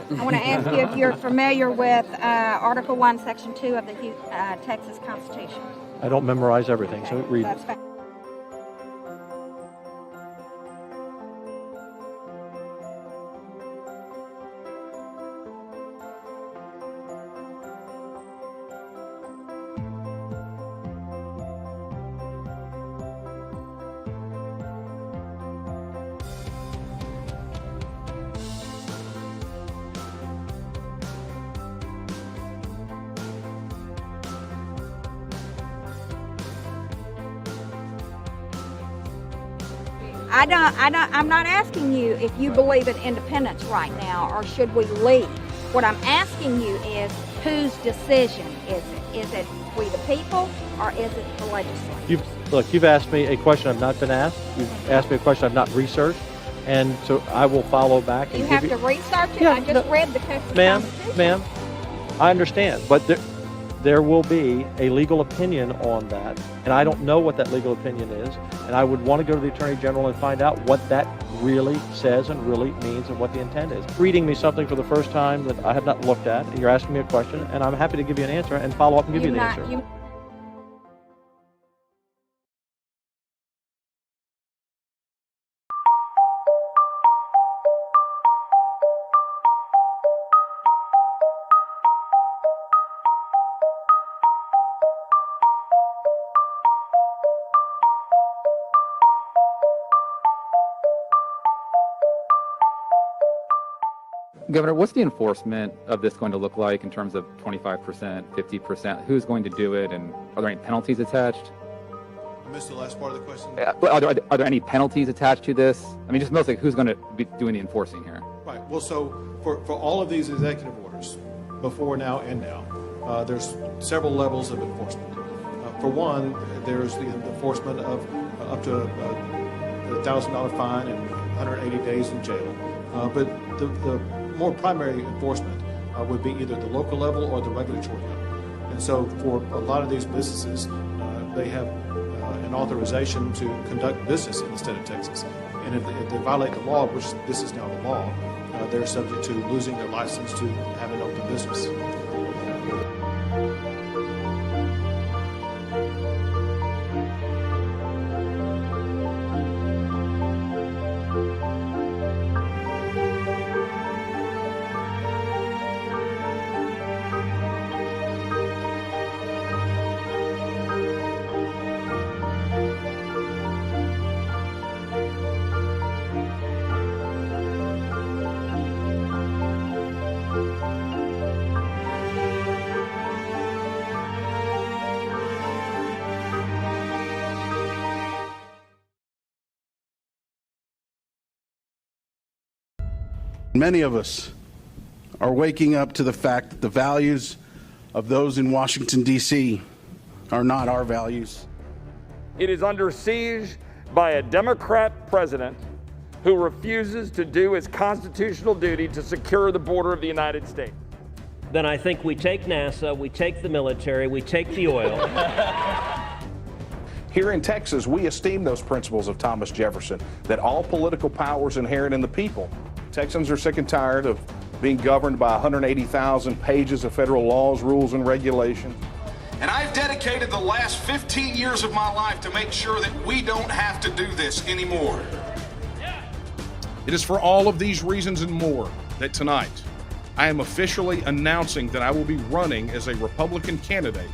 I want to ask you if you're familiar with Article 1, Section 2 of the Texas Constitution. I don't memorize everything, so read. That's fine. I'm not asking you if you believe in independence right now or should we leave. What I'm asking you is whose decision is it? Is it we the people or is it the legislature? You've asked me a question I've not been asked. You've asked me a question I've not researched. And so I will follow back. And you have to research it? Yeah, I just read the Texas Constitution. Ma'am, I understand. But there will be a legal opinion on that, and I don't know what that legal opinion is, and I would want to go to the Attorney General and find out what that really says and really means and what the intent is. Reading me something for the first time that I have not looked at, and you're asking me a question, and I'm happy to give you an answer and follow up and give you the answer. Governor, what's the enforcement of this going to look like in terms of 25%, 50%? Who's going to do it, and are there any penalties attached? I missed the last part of the question. Are there any penalties attached to this? I mean, just mostly who's going to be doing the enforcing here? Right. Well, so for all of these executive orders, before now and now, there's several levels of enforcement. For one, there's the enforcement of up to a $1,000 fine and 180 days in jail. But the more primary enforcement would be either the local level or the regulatory level. And so for a lot of these businesses, they have an authorization to conduct business in the state of Texas. And if they violate the law, which this is now the law, they're subject to losing their license to have an open business. Many of us are waking up to the fact that the values of those in Washington, D.C. are not our values. It is under siege by a Democrat president who refuses to do his constitutional duty to secure the border of the United States. Then I think we take NASA, we take the military, we take the oil. Here in Texas, we esteem those principles of Thomas Jefferson, that all political power is inherent in the people. Texans are sick and tired of being governed by 180,000 pages of federal laws, rules, and regulations. And I've dedicated the last 15 years of my life to make sure that we don't have to do this anymore. It is for all of these reasons and more that tonight I am officially announcing that I will be running as a Republican candidate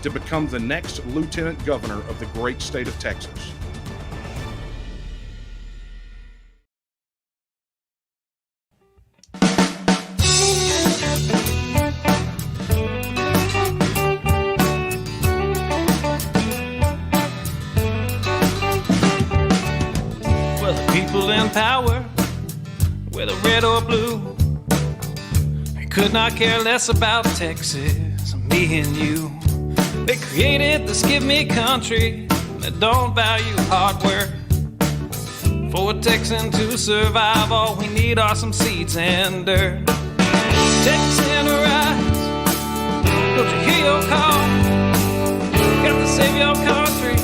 to become the next Lieutenant Governor of the great state of Texas. People in power, whether red or blue, they could not care less about Texas, me and you. They created this give me country that don't value hard work. For a Texan to survive, all we need are some seeds and dirt. Texan rise, don't you hear your call? Got to save your country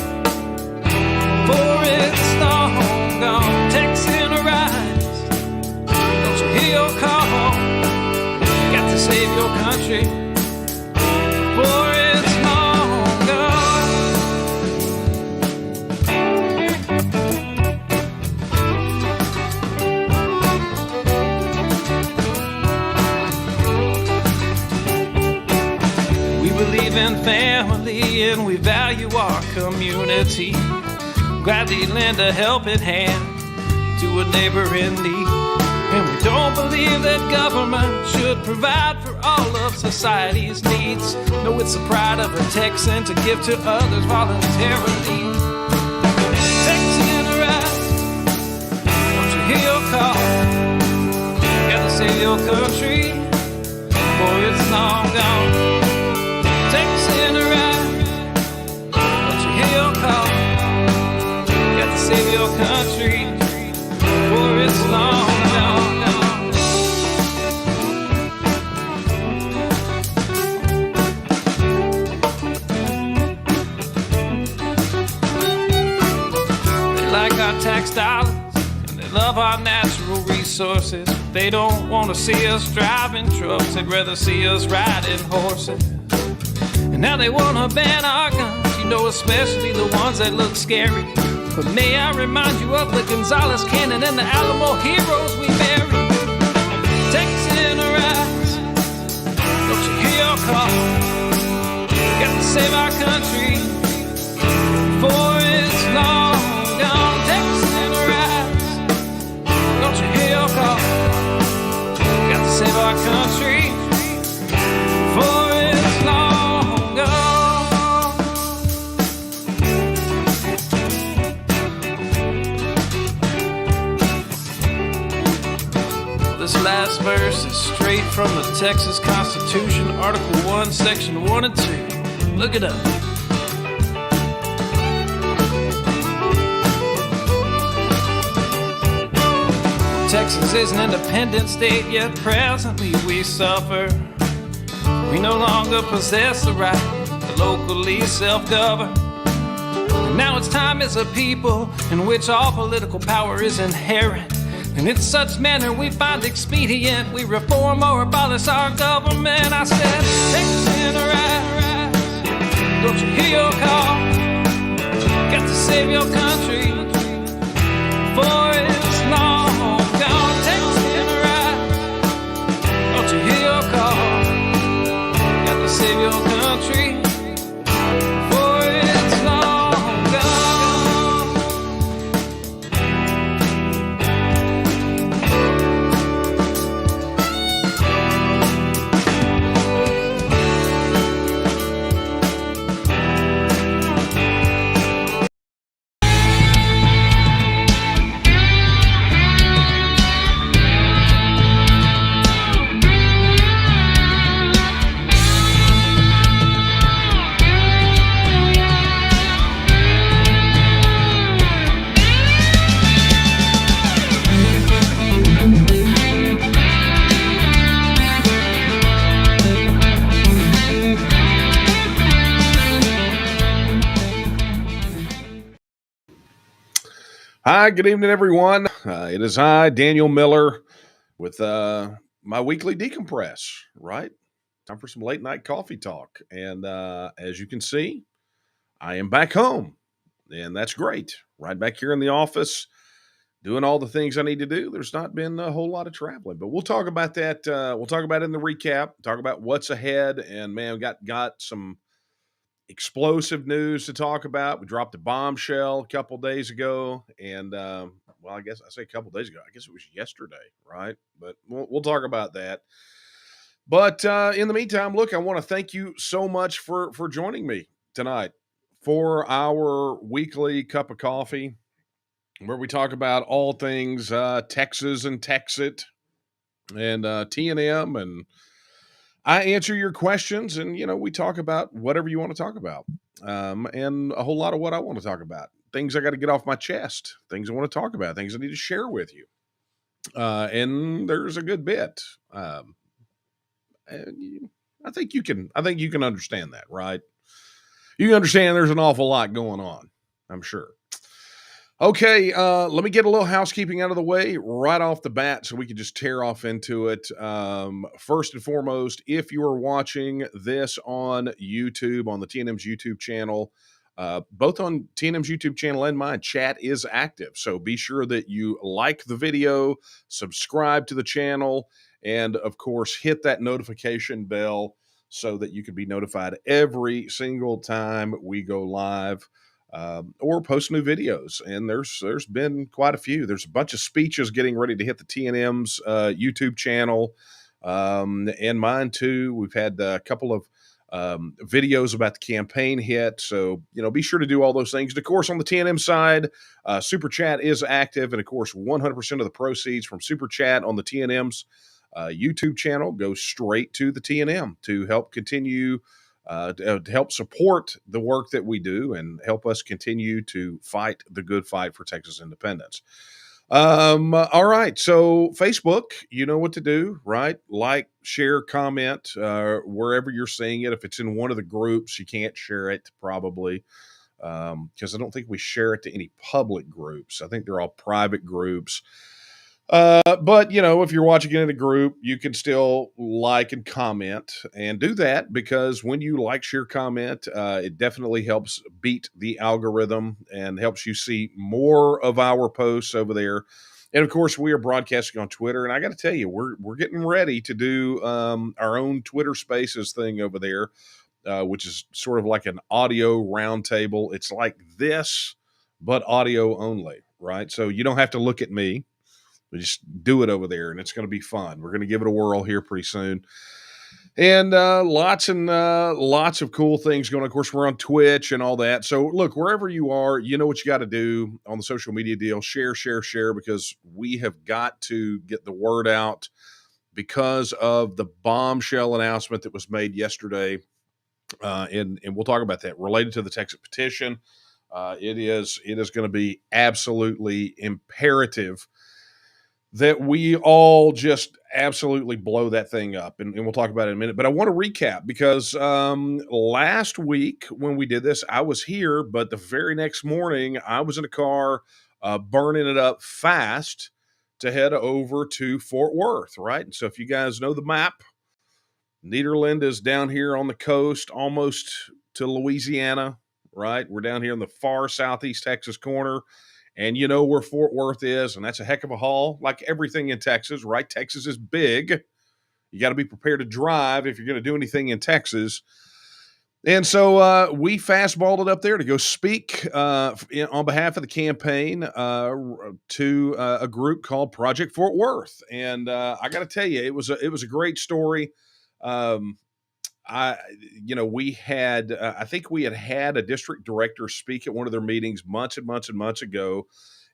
before it's all gone. Texan rise, don't you hear your call? country before it's long gone. We believe in family and we value our community. Gladly lend a helping hand to a neighbor in need. And we don't believe that government should provide for all of society's needs. No, it's the pride of a Texan to give to others voluntarily. Texan, arise, don't you hear your call? Gotta save your country before it's long gone. Texan, arise, don't you hear your call? Gotta save your country before it's long gone. They like our tax dollars and they love our natural resources. They don't want to see us driving trucks, they'd rather see us riding horses. And now they want to ban our guns, you know, especially the ones that look scary. But may I remind you of the Gonzales Cannon and the Alamo heroes we buried. Texan, arise, don't you hear your call? Got to save our country before it's long gone. Texan, arise, don't you hear your call? Got to save our country before it's long gone. This last verse is straight from the Texas Constitution, Article 1, Section 1 and 2. Look it up. Texas is an independent state, yet presently we suffer. We no longer possess the right to locally self-govern. Now it's time as a people in which all political power is inherent. And in such manner we find expedient, we reform or abolish our government. I said, Texan, arise, don't you hear your call? Got to save your country before it's long gone. Texan, arise, don't you hear your call? Got to save your country before it's long gone. Hi, good evening, everyone. It is I, Daniel Miller, with my weekly decompress, right? Time for some late night coffee talk. And as you can see, I am back home, and that's great. Right back here in the office, doing all the things I need to do. There's not been a whole lot of traveling, but we'll talk about that. We'll talk about it in the recap, talk about what's ahead. And man, got some explosive news to talk about. We dropped a bombshell a couple days ago, and well, I guess I say a couple days ago. I guess it was yesterday, right? But we'll talk about that. But in the meantime, look, I want to thank you so much for joining me tonight for our weekly cup of coffee, where we talk about all things Texas and TEXIT and T&M, and I answer your questions, and we talk about whatever you want to talk about, and a whole lot of what I want to talk about. Things I got to get off my chest, things I want to talk about, things I need to share with you. And there's a good bit. And I think you can understand that, right? You can understand there's an awful lot going on, I'm sure. Okay, let me get a little housekeeping out of the way right off the bat so we can just tear off into it. First and foremost, if you are watching this on YouTube, on the TNM's YouTube channel, both on TNM's YouTube channel and mine, chat is active. So be sure that you like the video, subscribe to the channel, and of course, hit that notification bell so that you can be notified every single time we go live. Or post new videos. And there's been quite a few. There's a bunch of speeches getting ready to hit the TNM's YouTube channel, and mine too. We've had a couple of videos about the campaign hit. So, be sure to do all those things. And of course, on the TNM side, Super Chat is active. And of course, 100% of the proceeds from Super Chat on the TNM's YouTube channel goes straight to the TNM to help continue to help support the work that we do and help us continue to fight the good fight for Texas independence. All right. So Facebook, you know what to do, right? Like, share, comment, wherever you're seeing it. If it's in one of the groups, you can't share it probably. Because I don't think we share it to any public groups. I think they're all private groups. But if you're watching it in a group, you can still like and comment and do that because when you like, share, comment, it definitely helps beat the algorithm and helps you see more of our posts over there. And of course, we are broadcasting on Twitter. And I got to tell you, we're getting ready to do our own Twitter Spaces thing over there, which is sort of like an audio roundtable. It's like this, but audio only, right? So you don't have to look at me. We just do it over there, and it's going to be fun. We're going to give it a whirl here pretty soon. And lots of cool things going on. Of course, we're on Twitch and all that. So, look, wherever you are, you know what you got to do on the social media deal. Share, because we have got to get the word out because of the bombshell announcement that was made yesterday. And we'll talk about that related to the TEXIT petition. It is going to be absolutely imperative that we all just absolutely blow that thing up. And we'll talk about it in a minute. But I want to recap because last week when we did this, I was here, but the very next morning, I was in a car burning it up fast to head over to Fort Worth, right? And so if you guys know the map, Nederland is down here on the coast, almost to Louisiana, right? We're down here in the far southeast Texas corner. And you know where Fort Worth is, and that's a heck of a haul, like everything in Texas, right? Texas is big. You got to be prepared to drive if you're going to do anything in Texas. And so we fastballed it up there to go speak on behalf of the campaign to a group called Project Fort Worth. And I got to tell you, it was a great story. We had, I think we had a district director speak at one of their meetings months and months and months ago.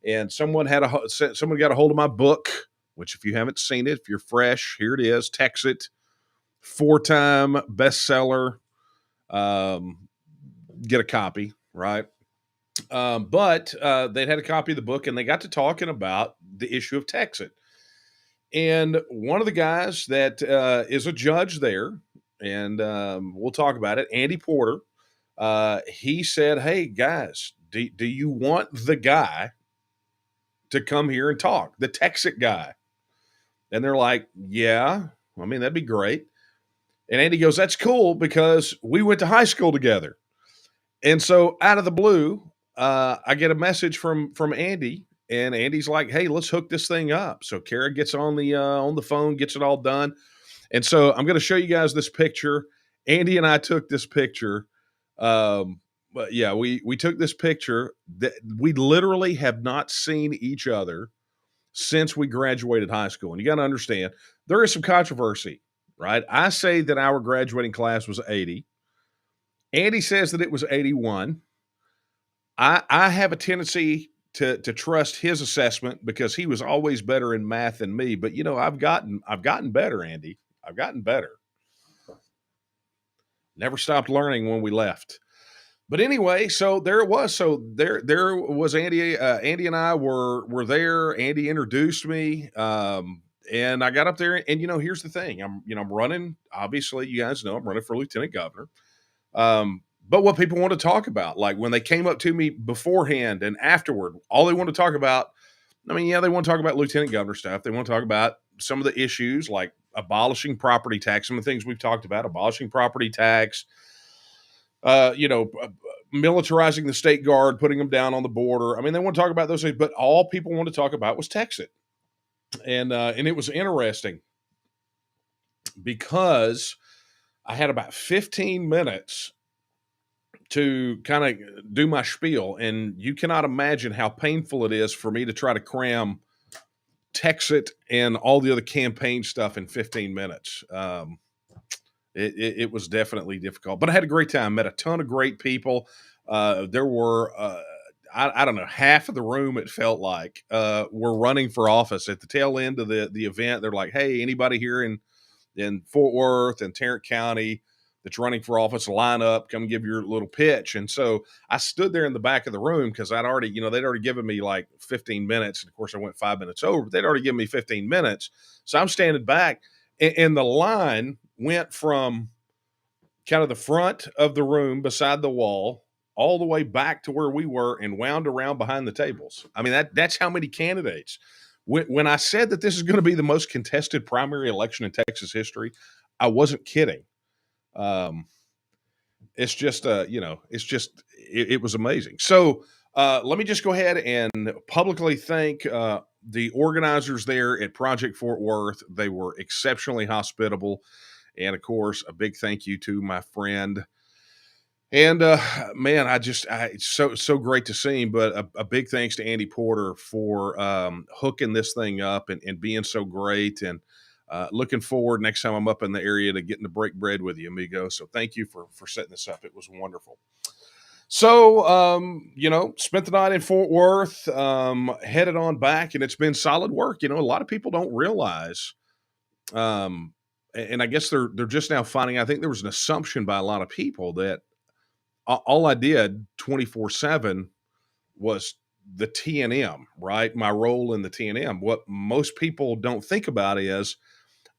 And someone got a hold of my book, which if you haven't seen it, if you're fresh, here it is, TEXIT, 4-time bestseller. Get a copy, right? But they'd had a copy of the book and they got to talking about the issue of TEXIT. And one of the guys that is a judge there, and we'll talk about it, Andy Porter, he said, hey, guys, do you want the guy to come here and talk, the TEXIT guy? And they're like, yeah, I mean, that'd be great. And Andy goes, that's cool because we went to high school together. And so out of the blue, I get a message from Andy, and Andy's like, hey, let's hook this thing up. So Kara gets on the phone, gets it all done. And so I'm going to show you guys this picture. Andy and I took this picture. But yeah, we took this picture that we literally have not seen each other since we graduated high school. And you got to understand, there is some controversy, right? I say that our graduating class was 80. Andy says that it was 81. I have a tendency to trust his assessment because he was always better in math than me. But I've gotten better, Andy. I've gotten better. Never stopped learning when we left. But anyway, so there it was. So there was Andy. Andy and I were there. Andy introduced me, and I got up there. And here's the thing. I'm running. Obviously, you guys know I'm running for lieutenant governor. But what people want to talk about, like when they came up to me beforehand and afterward, all they want to talk about, I mean, yeah, they want to talk about lieutenant governor stuff. They want to talk about some of the issues like abolishing property tax, some of the things we've talked about, abolishing property tax, militarizing the state guard, putting them down on the border. I mean, they want to talk about those things, but all people want to talk about was TEXIT. And it was interesting because I had about 15 minutes to kind of do my spiel, and you cannot imagine how painful it is for me to try to cram TEXIT and all the other campaign stuff in 15 minutes. It was definitely difficult, but I had a great time. Met a ton of great people. There were, I don't know, half of the room, it felt like, were running for office at the tail end of the event. They're like, hey, anybody here in Fort Worth and Tarrant County that's running for office, line up, come give your little pitch. And so I stood there in the back of the room because I'd already, they'd already given me like 15 minutes. And of course I went 5 minutes over, but they'd already given me 15 minutes. So I'm standing back, and the line went from kind of the front of the room beside the wall all the way back to where we were and wound around behind the tables. I mean, that's how many candidates. When I said that this is going to be the most contested primary election in Texas history, I wasn't kidding. It's just, it was amazing. So let me just go ahead and publicly thank the organizers there at Project Fort Worth. They were exceptionally hospitable. And of course, a big thank you to my friend. And man, it's so great to see him. But a big thanks to Andy Porter for hooking this thing up and being so great. And looking forward next time I'm up in the area to getting to break bread with you, amigo. So thank you for setting this up. It was wonderful. So, spent the night in Fort Worth, headed on back, and it's been solid work. A lot of people don't realize, and I guess they're just now finding, I think there was an assumption by a lot of people that all I did 24/7 was the TNM, right? My role in the TNM. What most people don't think about is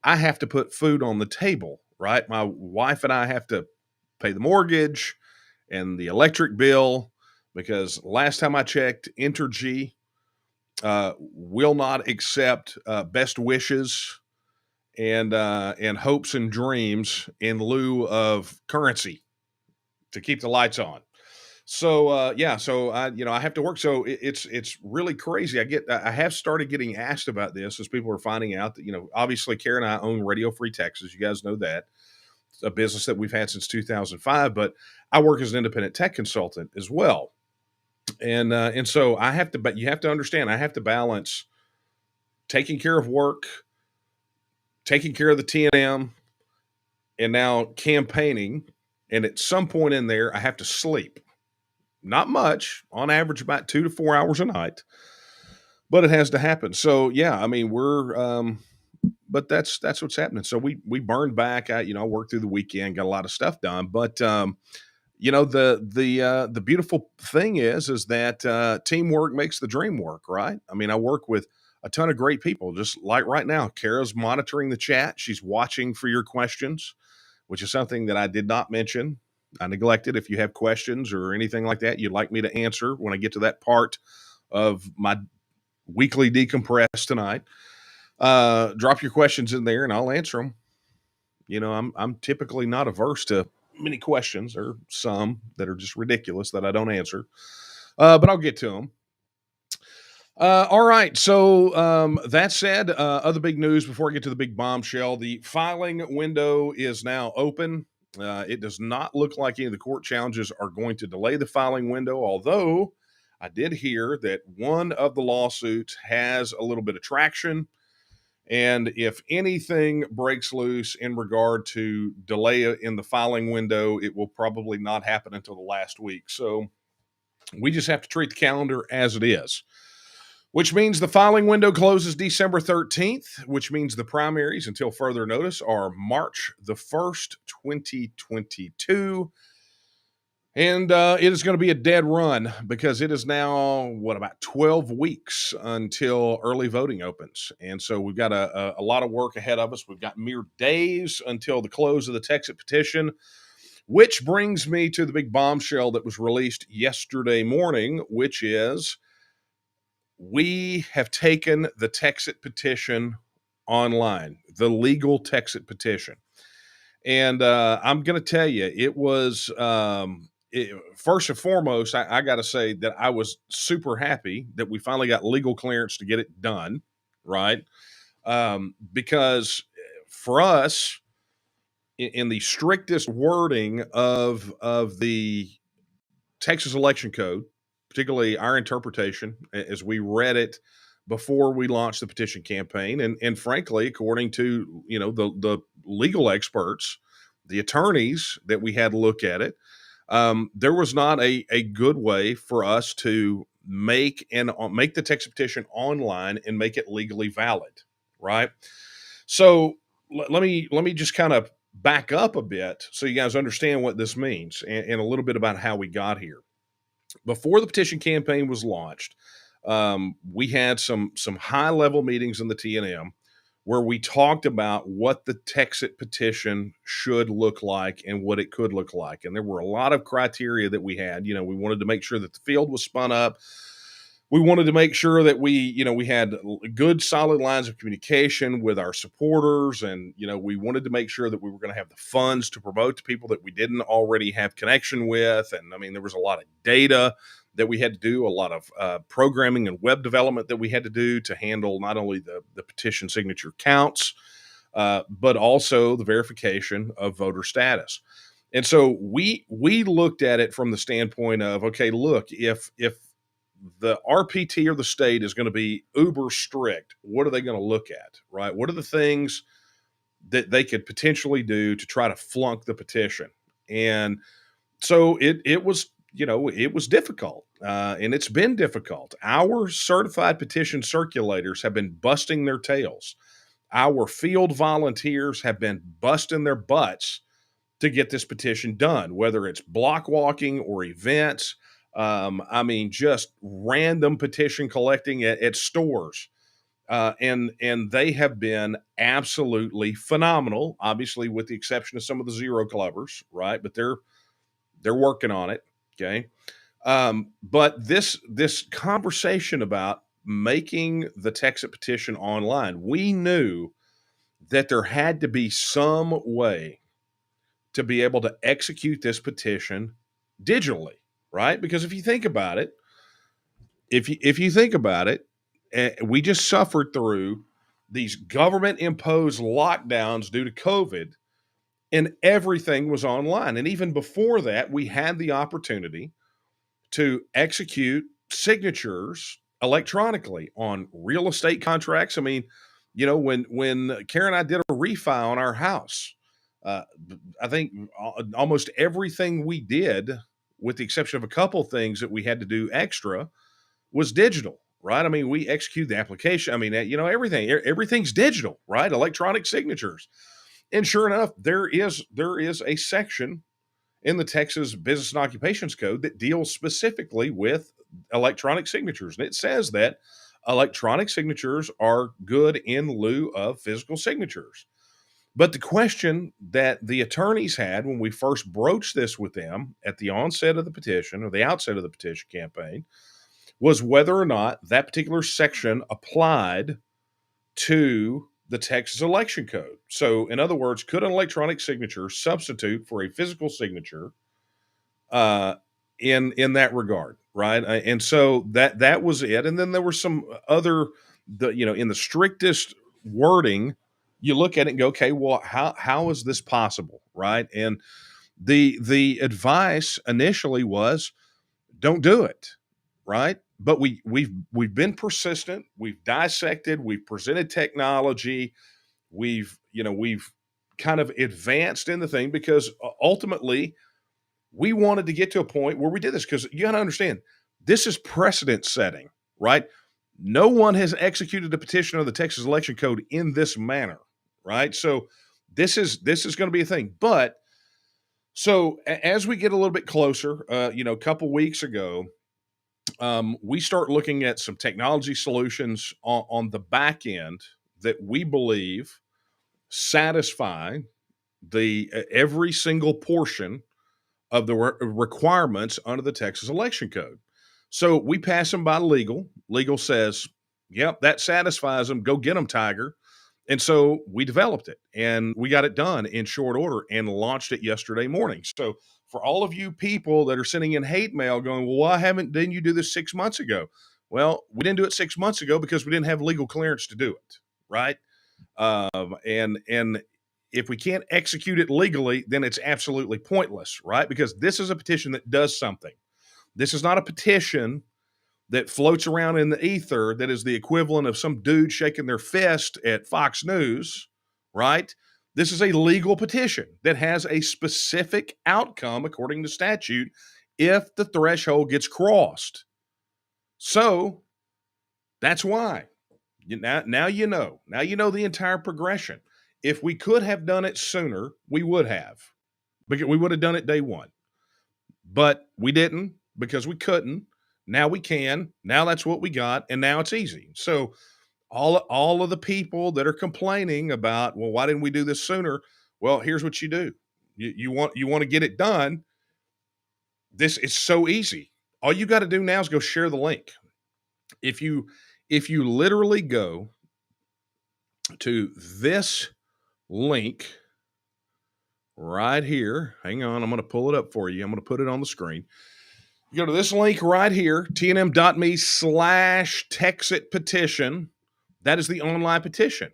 I have to put food on the table, right? My wife and I have to pay the mortgage and the electric bill because last time I checked, Entergy will not accept best wishes and hopes and dreams in lieu of currency to keep the lights on. So so I have to work. So it's really crazy. I have started getting asked about this as people are finding out that obviously Karen and I own Radio Free Texas. You guys know that. It's a business that we've had since 2005, but I work as an independent tech consultant as well. And so I have to, but you have to understand, I have to balance taking care of work, taking care of the TNM, and now campaigning. And at some point in there, I have to sleep. Not much, on average, about 2 to 4 hours a night, but it has to happen. So yeah, I mean, but that's what's happening. So we burned back. I worked through the weekend, got a lot of stuff done, but the beautiful thing is that teamwork makes the dream work, right? I mean, I work with a ton of great people, just like right now. Kara's monitoring the chat. She's watching for your questions, which is something that I did not mention. I neglected. If you have questions or anything like that you'd like me to answer when I get to that part of my weekly decompress tonight, drop your questions in there and I'll answer them. I'm typically not averse to many questions, or some that are just ridiculous that I don't answer, but I'll get to them. All right. So that said, other big news before I get to the big bombshell, the filing window is now open. It does not look like any of the court challenges are going to delay the filing window, although I did hear that one of the lawsuits has a little bit of traction. And if anything breaks loose in regard to delay in the filing window, it will probably not happen until the last week. So we just have to treat the calendar as it is, which means the filing window closes December 13th, which means the primaries, until further notice, are March the 1st, 2022. And it is going to be a dead run because it is now, about 12 weeks until early voting opens. And so we've got a lot of work ahead of us. We've got mere days until the close of the TEXIT petition, Which brings me to the big bombshell that was released yesterday morning, which is we have taken the TEXIT petition online, the legal TEXIT petition. And I'm going to tell you, it was, first and foremost, I got to say that I was super happy that we finally got legal clearance to get it done, right? Because for us, in the strictest wording of the Texas election code, particularly our interpretation as we read it before we launched the petition campaign, and frankly, according to the legal experts, the attorneys that we had to look at it, there was not a good way for us to make the text petition online and make it legally valid, right? So let me just kind of back up a bit so you guys understand what this means and a little bit about how we got here. Before the petition campaign was launched, we had some high level meetings in the TNM where we talked about what the TEXIT petition should look like and what it could look like. And there were a lot of criteria that we had. We wanted to make sure that the field was spun up. We wanted to make sure that we had good, solid lines of communication with our supporters. And, we wanted to make sure that we were going to have the funds to promote to people that we didn't already have connection with. And I mean, there was a lot of data that we had to do, a lot of programming and web development that we had to do to handle not only the petition signature counts, but also the verification of voter status. And so we looked at it from the standpoint of, okay, look, if the RPT or the state is going to be uber strict, what are they going to look at, right? What are the things that they could potentially do to try to flunk the petition? And so it was, it was difficult, and it's been difficult. Our certified petition circulators have been busting their tails. Our field volunteers have been busting their butts to get this petition done, whether it's block walking or events. I mean, just random petition collecting at stores. And they have been absolutely phenomenal, obviously, with the exception of some of the zero clubbers, right? But they're working on it. Okay. But this conversation about making the TEXIT petition online, we knew that there had to be some way to be able to execute this petition digitally, right? Because if you think about it, we just suffered through these government imposed lockdowns due to COVID, and everything was online. And even before that, we had the opportunity to execute signatures electronically on real estate contracts. I mean, when Karen and I did a refi on our house, I think almost everything we did, with the exception of a couple things that we had to do extra, was digital, right? I mean, we execute the application. I mean, everything's digital, right? Electronic signatures. And sure enough, there is a section in the Texas Business and Occupations Code that deals specifically with electronic signatures. And it says that electronic signatures are good in lieu of physical signatures. But the question that the attorneys had when we first broached this with them at the onset of the petition, or the outset of the petition campaign, was whether or not that particular section applied to the Texas election code. So, in other words, could an electronic signature substitute for a physical signature in that regard, right? And so that was it. And then there were some other, in the strictest wording, you look at it and go, okay, well, how is this possible, right? And the advice initially was, don't do it, right? But we've been persistent. We've dissected. We've presented technology. We've kind of advanced in the thing because ultimately we wanted to get to a point where we did this, because you got to understand, this is precedent setting, right? No one has executed a petition of the Texas election code in this manner, right? So this is going to be a thing. But so as we get a little bit closer, a couple weeks ago, we start looking at some technology solutions on the back end that we believe satisfy the every single portion of the requirements under the Texas Election Code. So we pass them by legal. Legal says, yep, that satisfies them. Go get them, Tiger. And so we developed it and we got it done in short order and launched it yesterday morning. So for all of you people that are sending in hate mail going, well, why didn't you do this 6 months ago? Well, we didn't do it 6 months ago because we didn't have legal clearance to do it. Right. And if we can't execute it legally, then it's absolutely pointless. Right. Because this is a petition that does something. This is not a petition that floats around in the ether that is the equivalent of some dude shaking their fist at Fox News, right? This is a legal petition that has a specific outcome according to statute if the threshold gets crossed. So that's why. Now you know. Now you know the entire progression. If we could have done it sooner, we would have. Because we would have done it day one. But we didn't because we couldn't. Now we can. Now that's what we got, and now it's easy. So all of the people that are complaining about, well, why didn't we do this sooner? Well, here's what you do. You want to get it done. This is so easy. All you got to do now is go share the link. If you literally go to this link right here, hang on, I'm going to pull it up for you. I'm going to put it on the screen. You go to this link right here, tnm.me/TEXIT petition. That is the online petition.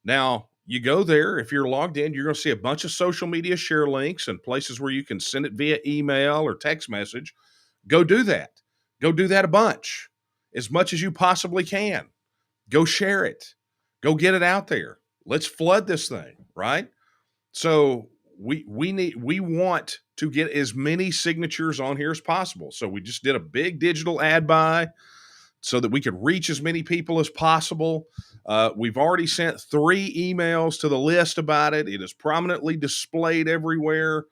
Now, you go there. If you're logged in, you're going to see a bunch of social media share links and places where you can send it via email or text message. Go do that. Go do that a bunch, as much as you possibly can. Go share it. Go get it out there. Let's flood this thing, right? So we want to get as many signatures on here as possible. So we just did a big digital ad buy so that we could reach as many people as possible. We've already sent 3 emails to the list about it. It is prominently displayed everywhere.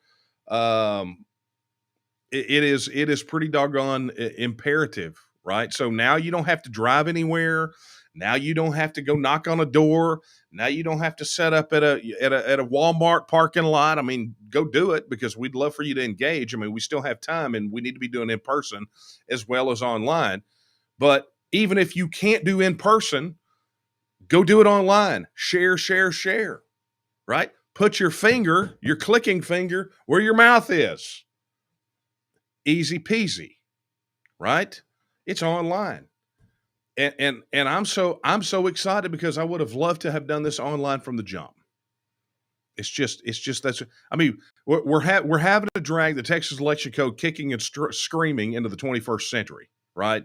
It is pretty doggone imperative, right? So now you don't have to drive anywhere. Now you don't have to go knock on a door. Now you don't have to set up at a Walmart parking lot. I mean, go do it because we'd love for you to engage. I mean, we still have time and we need to be doing in person as well as online. But even if you can't do in person, go do it online. Share, right? Put your clicking finger where your mouth is. Easy peasy, right? It's online. And I'm so excited because I would have loved to have done this online from the jump. It's just that's. I mean, we're having to drag the Texas Election Code kicking and screaming into the 21st century, right?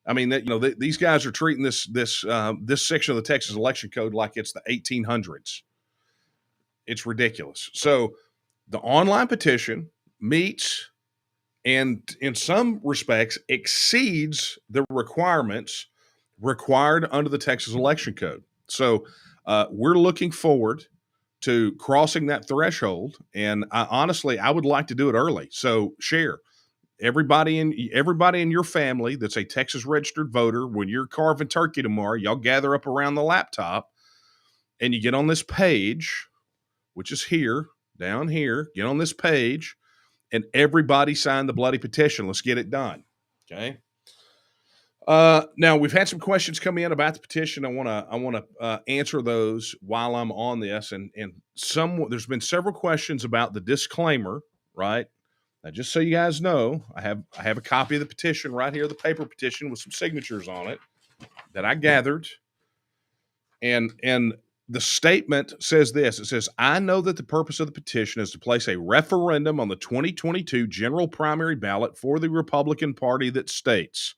I mean that these guys are treating this section of the Texas Election Code like it's the 1800s. It's ridiculous. So the online petition meets and in some respects exceeds the requirements required under the Texas Election Code. So we're looking forward to crossing that threshold. And I would like to do it early. So share. Everybody in your family that's a Texas registered voter, when you're carving turkey tomorrow, y'all gather up around the laptop and you get on this page, which is down here, get on this page and everybody sign the bloody petition. Let's get it done. Okay. Now we've had some questions come in about the petition. I want to answer those while I'm on this, and there's been several questions about the disclaimer, right? Now, just so you guys know, I have a copy of the petition right here, the paper petition with some signatures on it that I gathered, and the statement says this. It says, I know that the purpose of the petition is to place a referendum on the 2022 general primary ballot for the Republican Party that states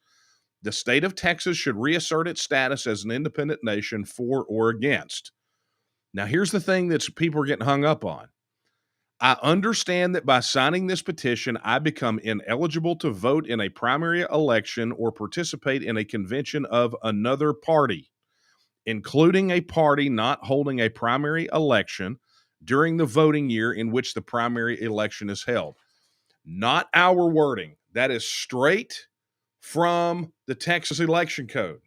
the state of Texas should reassert its status as an independent nation for or against. Now, here's the thing that people are getting hung up on. I understand that by signing this petition, I become ineligible to vote in a primary election or participate in a convention of another party, including a party not holding a primary election during the voting year in which the primary election is held. Not our wording. That is straight from the Texas Election Code.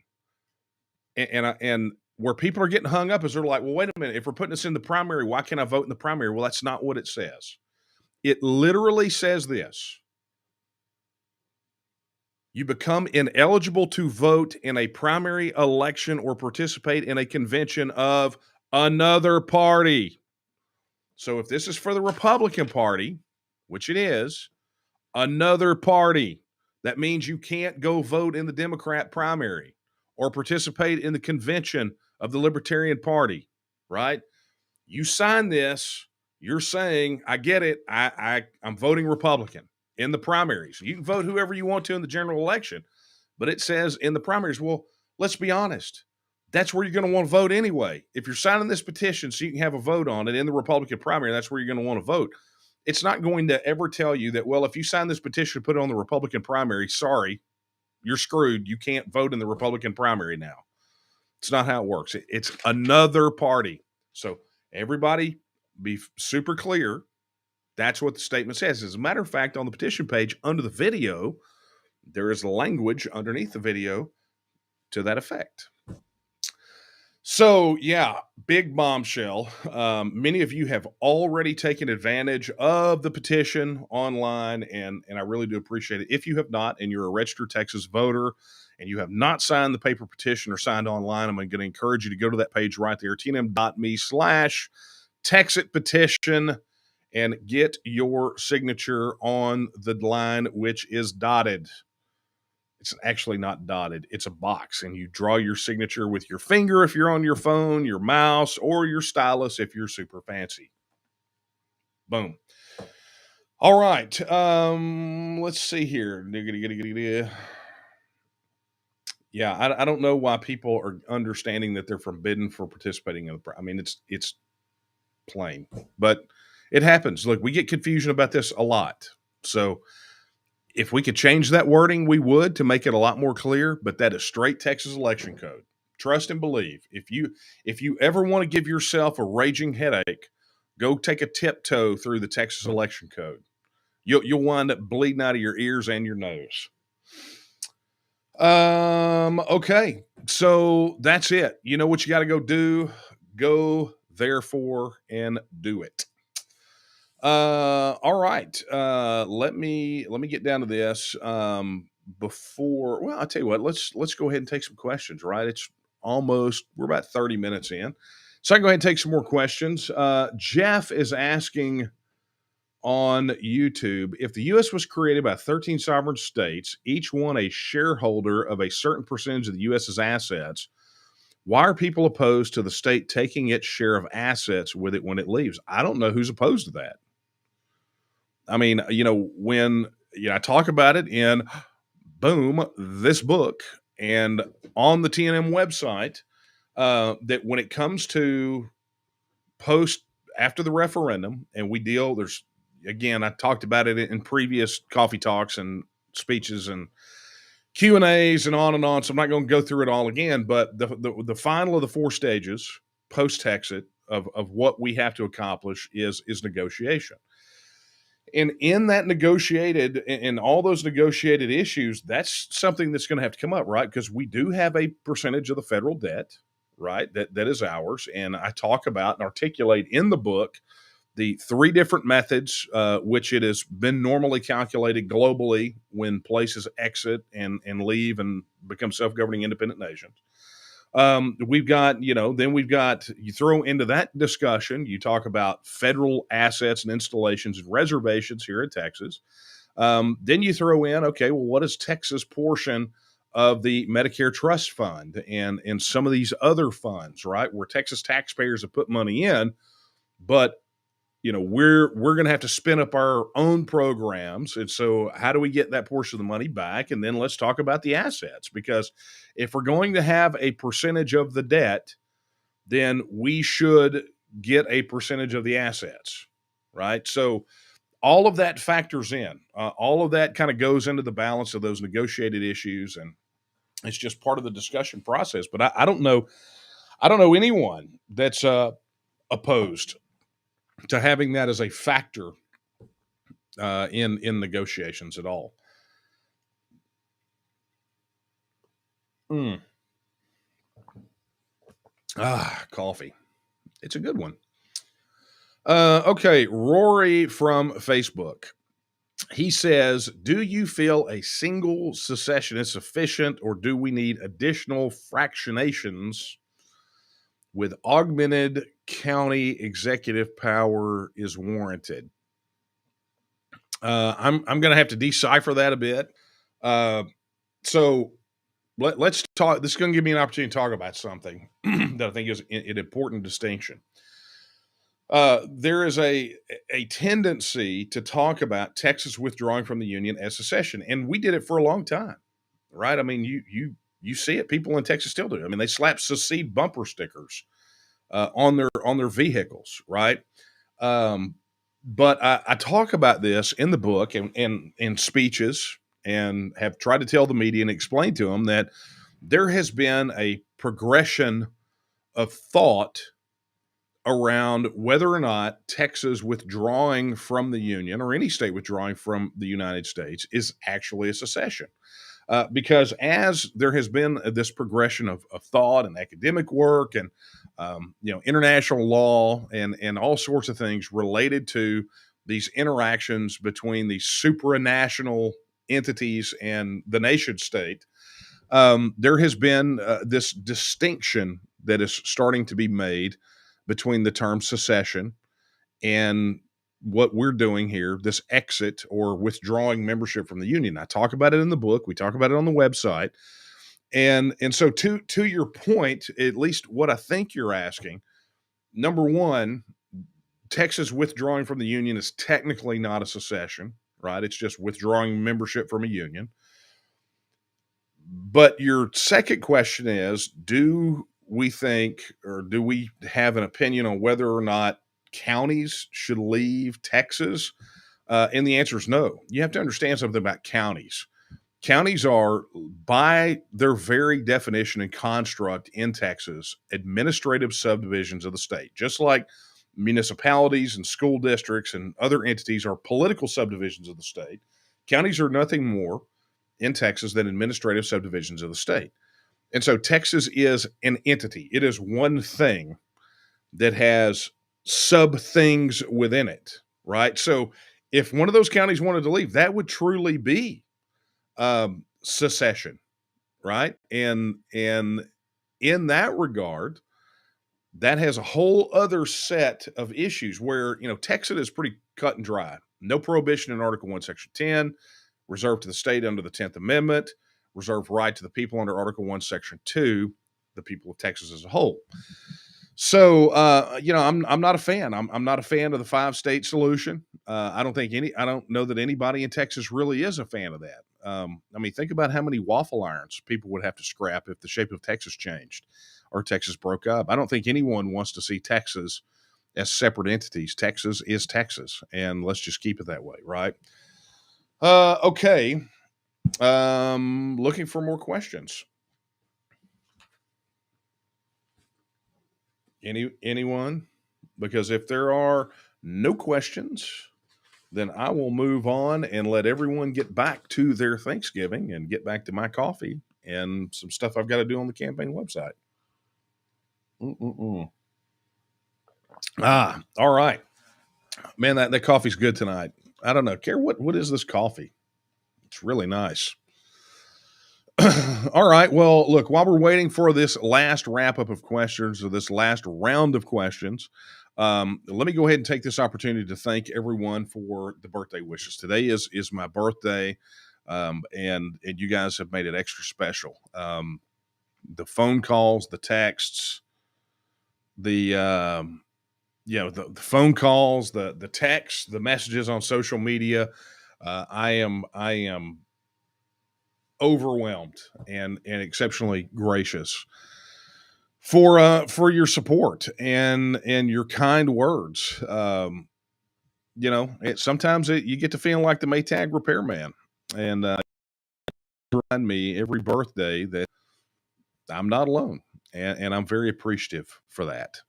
And where people are getting hung up is they're like, well, wait a minute. If we're putting this in the primary, why can't I vote in the primary? Well, that's not what it says. It literally says this: you become ineligible to vote in a primary election or participate in a convention of another party. So if this is for the Republican Party, which it is, another party, that means you can't go vote in the Democrat primary or participate in the convention of the Libertarian Party, right? You sign this, you're saying, I get it, I'm voting Republican in the primaries. You can vote whoever you want to in the general election, but it says in the primaries, well, let's be honest. That's where you're going to want to vote anyway. If you're signing this petition so you can have a vote on it in the Republican primary, that's where you're going to want to vote. It's not going to ever tell you that, well, if you sign this petition to put it on the Republican primary, sorry, you're screwed. You can't vote in the Republican primary now. It's not how it works. It's another party. So everybody be super clear. That's what the statement says. As a matter of fact, on the petition page under the video, there is language underneath the video to that effect. So, yeah, big bombshell. Many of you have already taken advantage of the petition online, and I really do appreciate it. If you have not, and you're a registered Texas voter, and you have not signed the paper petition or signed online, I'm going to encourage you to go to that page right there, tnm.me/TEXIT petition, and get your signature on the line, which is dotted. It's actually not dotted. It's a box, and you draw your signature with your finger if you're on your phone, your mouse, or your stylus if you're super fancy. Boom. All right. Let's see here. Yeah, I don't know why people are understanding that they're forbidden for participating in the. I mean, it's plain, but it happens. Look, we get confusion about this a lot. So if we could change that wording, we would, to make it a lot more clear, but that is straight Texas election code. Trust and believe. If you ever want to give yourself a raging headache, go take a tiptoe through the Texas election code. You'll wind up bleeding out of your ears and your nose. Okay. So that's it. You know what you got to go do? Go therefore and do it. All right. Let me get down to this. Before, well, I'll tell you what, let's go ahead and take some questions, right? We're about 30 minutes in. So I can go ahead and take some more questions. Jeff is asking on YouTube, if the U.S. was created by 13 sovereign states, each one a shareholder of a certain percentage of the U.S.'s assets, why are people opposed to the state taking its share of assets with it when it leaves? I don't know who's opposed to that. I mean, when I talk about it in this book and on the TNM website, that when it comes to post after the referendum, and I talked about it in previous coffee talks and speeches and Q&As and on. So I'm not going to go through it all again, but the final of the 4 stages post TEXIT of what we have to accomplish is negotiation. And in that in all those negotiated issues, that's something that's going to have to come up, right? Because we do have a percentage of the federal debt, right? That is ours. And I talk about and articulate in the book the 3 different methods, which it has been normally calculated globally when places exit and leave and become self-governing independent nations. We've got, you throw into that discussion, you talk about federal assets and installations and reservations here in Texas. Then you throw in, okay, well, what is Texas' portion of the Medicare Trust Fund and some of these other funds, right? Where Texas taxpayers have put money in, but we're going to have to spin up our own programs. And so how do we get that portion of the money back? And then let's talk about the assets, because if we're going to have a percentage of the debt, then we should get a percentage of the assets, right? So all of that factors in. All of that kind of goes into the balance of those negotiated issues. And it's just part of the discussion process. But I don't know anyone that's opposed to having that as a factor in negotiations at all. Coffee. It's a good one. Okay, Rory from Facebook. He says, do you feel a single secession is sufficient, or do we need additional fractionations with augmented county executive power is warranted? I'm going to have to decipher that a bit. So let's talk. This is going to give me an opportunity to talk about something that I think is an important distinction. There is a tendency to talk about Texas withdrawing from the Union as secession, and we did it for a long time, right? I mean, you see it. People in Texas still do. I mean, they slap secede bumper stickers on their vehicles, right? But I talk about this in the book and in speeches, and have tried to tell the media and explain to them that there has been a progression of thought around whether or not Texas withdrawing from the Union, or any state withdrawing from the United States, is actually a secession. Because as there has been this progression of thought and academic work and international law and all sorts of things related to these interactions between these supranational entities and the nation state, there has been this distinction that is starting to be made between the term secession and what we're doing here, this exit or withdrawing membership from the Union. I talk about it in the book. We talk about it on the website. And so to your point, at least what I think you're asking, number one, Texas withdrawing from the Union is technically not a secession, right? It's just withdrawing membership from a union. But your second question is, do we think, or do we have an opinion on whether or not counties should leave Texas? And the answer is no. You have to understand something about counties. Counties are, by their very definition and construct in Texas, administrative subdivisions of the state, just like municipalities and school districts and other entities are political subdivisions of the state. Counties are nothing more in Texas than administrative subdivisions of the state. And so Texas is an entity. It is one thing that has sub things within it, right? So if one of those counties wanted to leave, that would truly be secession, right? And in that regard, that has a whole other set of issues where, TEXIT is pretty cut and dry. No prohibition in Article 1, Section 10, reserved to the state under the 10th Amendment, reserved right to the people under Article 1, Section 2, the people of Texas as a whole. So, I'm not a fan. I'm not a fan of the 5-state solution. I don't know that anybody in Texas really is a fan of that. Think about how many waffle irons people would have to scrap if the shape of Texas changed or Texas broke up. I don't think anyone wants to see Texas as separate entities. Texas is Texas, and let's just keep it that way, right? Okay. Looking for more questions. Anyone? Because if there are no questions, then I will move on and let everyone get back to their Thanksgiving and get back to my coffee and some stuff I've got to do on the campaign website. All right. Man, that coffee's good tonight. I don't know. Care what is this coffee? It's really nice. All right. Well, look, while we're waiting for this last wrap up of questions, or this last round of questions, let me go ahead and take this opportunity to thank everyone for the birthday wishes. Today is my birthday, and you guys have made it extra special. The phone calls, the texts, the phone calls, the texts, the messages on social media. I am overwhelmed and exceptionally gracious for your support and your kind words. Sometimes you get to feeling like the Maytag repairman, and remind me every birthday that I'm not alone, and I'm very appreciative for that.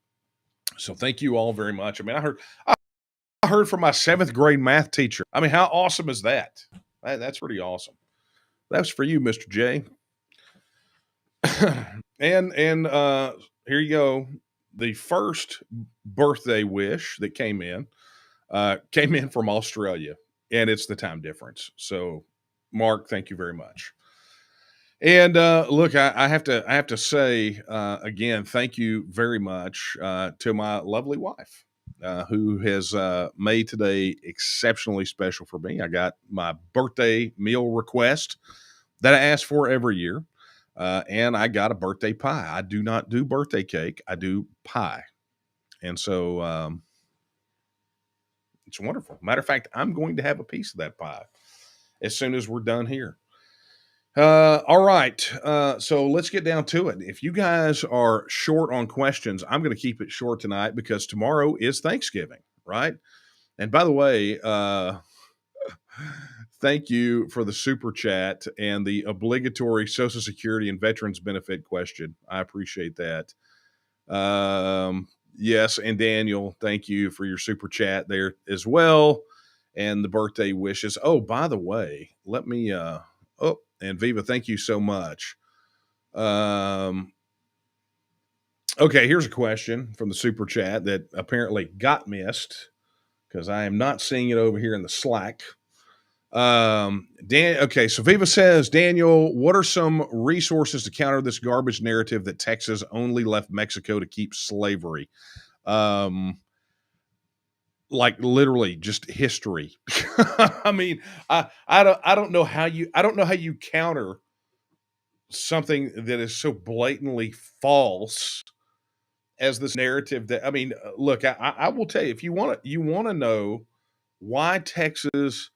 So thank you all very much. I heard from my 7th grade math teacher. How awesome is that? That's pretty awesome. That's for you, Mr. J. and here you go. the first birthday wish that came in from Australia, and it's the time difference. So, Mark, thank you very much. And look, I have to say again, thank you very much to my lovely wife, who has made today exceptionally special for me. I got my birthday meal request that I ask for every year, and I got a birthday pie. I do not do birthday cake; I do pie, and so it's wonderful. Matter of fact, I'm going to have a piece of that pie as soon as we're done here. All right. So let's get down to it. If you guys are short on questions, I'm going to keep it short tonight because tomorrow is Thanksgiving, right? And by the way, thank you for the super chat and the obligatory Social Security and Veterans Benefit question. I appreciate that. Yes, and Daniel, thank you for your super chat there as well, and the birthday wishes. Oh, by the way, let me. And Viva, thank you so much. Okay, here's a question from the super chat that apparently got missed because I am not seeing it over here in the Slack. Okay, so Viva says, Daniel, what are some resources to counter this garbage narrative that Texas only left Mexico to keep slavery? Like literally just history. I mean, I don't know how you counter something that is so blatantly false as this narrative that, I mean, look, I will tell you, if you want to know why Texas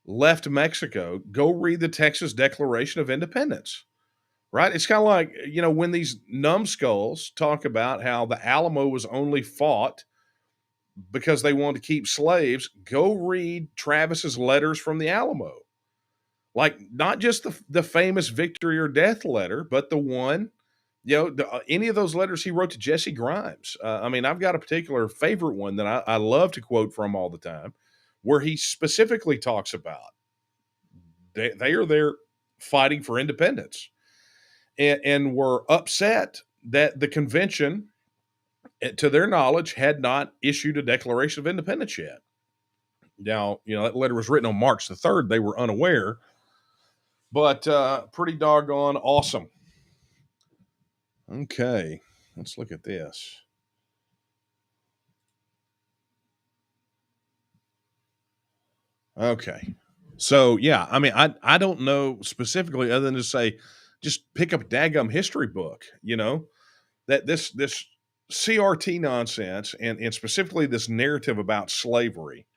left Mexico, go read the Texas Declaration of Independence, right? It's kind of like, when these numbskulls talk about how the Alamo was only fought because they wanted to keep slaves, go read Travis's letters from the Alamo. Like, not just the famous victory or death letter, but the one, any of those letters he wrote to Jesse Grimes. I mean, I've got a particular favorite one that I love to quote from all the time, where he specifically talks about they are there fighting for independence and were upset that the convention, to their knowledge, had not issued a Declaration of Independence yet. Now, that letter was written on March the 3rd. They were unaware, but pretty doggone awesome. Okay, let's look at this. Okay. So, yeah, I mean, I don't know specifically other than to say, just pick up a daggum history book, that this CRT nonsense and specifically this narrative about slavery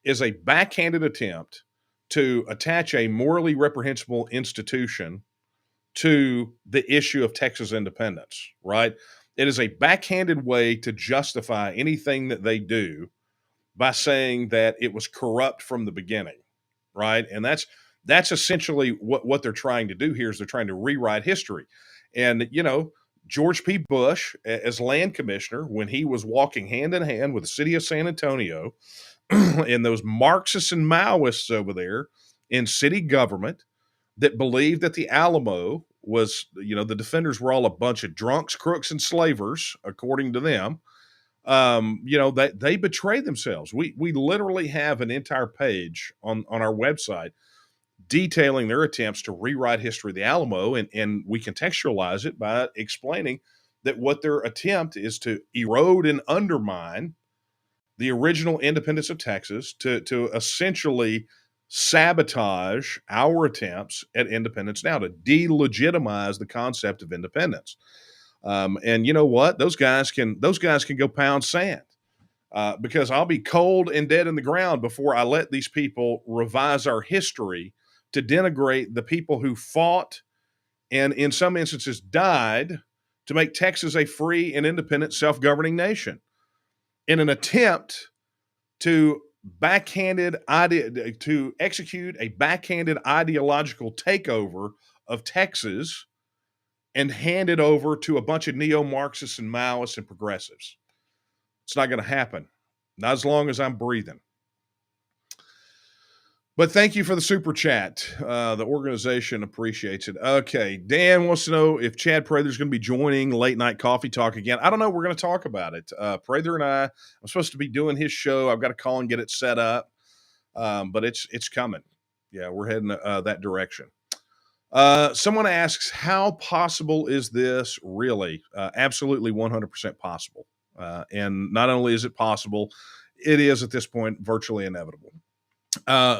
is a backhanded attempt to attach a morally reprehensible institution to the issue of Texas independence, right? It is a backhanded way to justify anything that they do by saying that it was corrupt from the beginning, right? And that's essentially what they're trying to do here is they're trying to rewrite history. And George P. Bush, as land commissioner, when he was walking hand in hand with the city of San Antonio and those Marxists and Maoists over there in city government that believed that the Alamo was, the defenders were all a bunch of drunks, crooks, and slavers, according to them. That they betrayed themselves. We literally have an entire page on our website detailing their attempts to rewrite history of the Alamo, and we contextualize it by explaining that what their attempt is to erode and undermine the original independence of Texas to essentially sabotage our attempts at independence now, to delegitimize the concept of independence. And you know what? Those guys can go pound sand because I'll be cold and dead in the ground before I let these people revise our history to denigrate the people who fought and in some instances died to make Texas a free and independent self-governing nation in an attempt to execute a backhanded ideological takeover of Texas and hand it over to a bunch of neo-Marxists and Maoists and progressives. It's not going to happen. Not as long as I'm breathing. But thank you for the super chat. The organization appreciates it. Okay, Dan wants to know if Chad Prather's going to be joining Late Night Coffee Talk again. I don't know. We're going to talk about it. Prather and I'm supposed to be doing his show. I've got to call and get it set up, but it's coming. Yeah, we're heading that direction. Someone asks, how possible is this really? Absolutely 100% possible. And not only is it possible, it is at this point virtually inevitable.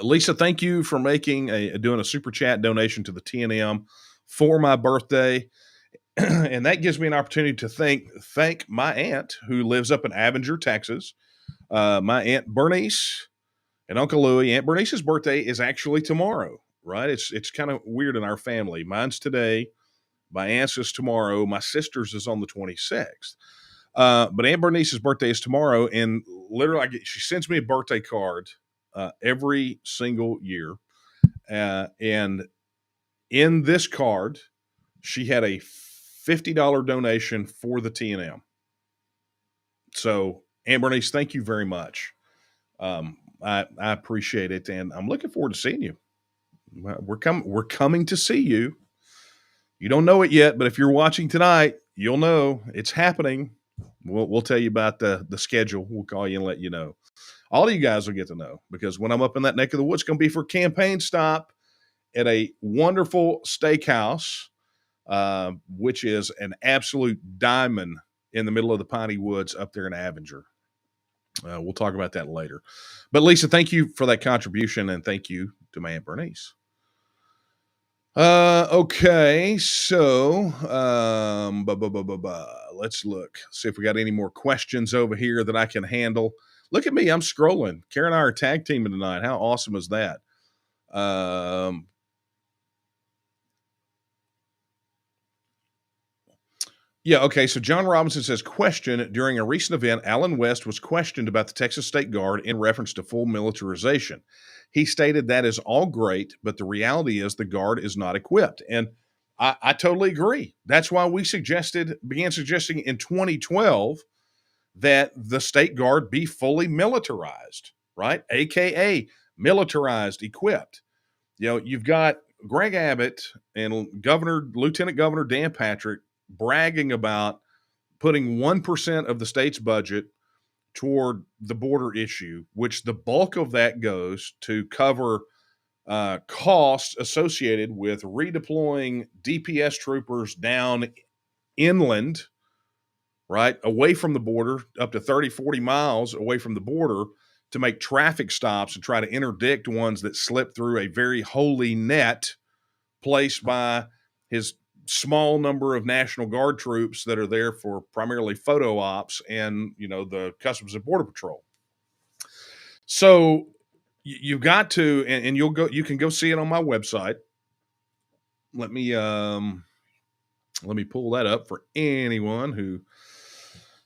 Lisa, thank you for doing a super chat donation to the TNM for my birthday. And that gives me an opportunity to thank my aunt who lives up in Avenger, Texas. My Aunt Bernice and Uncle Louie. Aunt Bernice's birthday is actually tomorrow, right? It's kind of weird in our family. Mine's today. My aunt's is tomorrow. My sister's is on the 26th. But Aunt Bernice's birthday is tomorrow, and literally, she sends me a birthday card every single year. And in this card, she had a $50 donation for the TNM. So, Aunt Bernice, thank you very much. I appreciate it, and I'm looking forward to seeing you. We're coming to see you. You don't know it yet, but if you're watching tonight, you'll know it's happening. We'll tell you about the schedule. We'll call you and let you know. All of you guys will get to know, because when I'm up in that neck of the woods, it's going to be for campaign stop at a wonderful steakhouse, which is an absolute diamond in the middle of the piney woods up there in Avenger. We'll talk about that later. But Lisa, thank you for that contribution, and thank you to my Aunt Bernice. Okay, so let's look. See if we got any more questions over here that I can handle. Look at me, I'm scrolling. Karen and I are tag teaming tonight. How awesome is that? Yeah, okay. So John Robinson says, question, during a recent event, Alan West was questioned about the Texas State Guard in reference to full militarization. He stated that is all great, but the reality is the Guard is not equipped. And I totally agree. That's why we began suggesting in 2012 that the State Guard be fully militarized, right? AKA militarized, equipped. You know, you've got Greg Abbott and Lieutenant Governor Dan Patrick bragging about putting 1% of the state's budget toward the border issue, which the bulk of that goes to cover costs associated with redeploying DPS troopers down inland, right, away from the border, up to 30, 40 miles away from the border, to make traffic stops and try to interdict ones that slip through a very holy net placed by his small number of National Guard troops that are there for primarily photo ops and, the Customs and Border Patrol. So you've got to, and you can go see it on my website. Let me pull that up for anyone who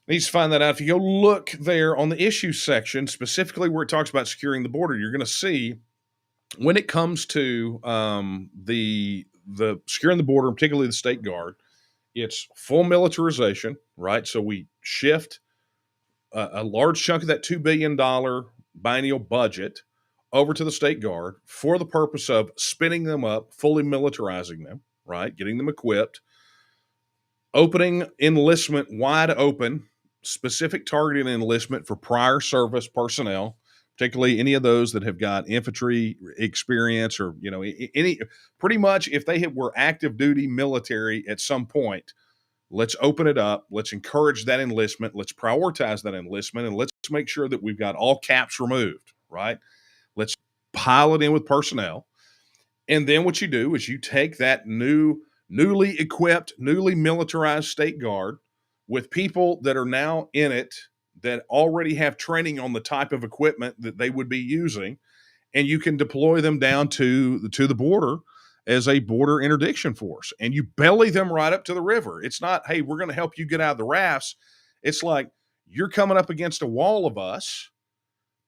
needs to find that out. If you go look there on the issues section, specifically where it talks about securing the border, you're going to see when it comes to the securing the border, particularly the State Guard, it's full militarization, right? So we shift a large chunk of that $2 billion biennial budget over to the State Guard for the purpose of spinning them up, fully militarizing them, right? Getting them equipped, opening enlistment wide open, specific targeted enlistment for prior service personnel, particularly any of those that have got infantry experience or, any pretty much if they were active duty military at some point. Let's open it up. Let's encourage that enlistment. Let's prioritize that enlistment, and let's make sure that we've got all caps removed, right? Let's pile it in with personnel. And then what you do is you take that newly equipped, newly militarized State Guard with people that are now in it that already have training on the type of equipment that they would be using, and you can deploy them down to the border as a border interdiction force, and you belly them right up to the river. It's not, hey, we're going to help you get out of the rafts. It's like, you're coming up against a wall of us,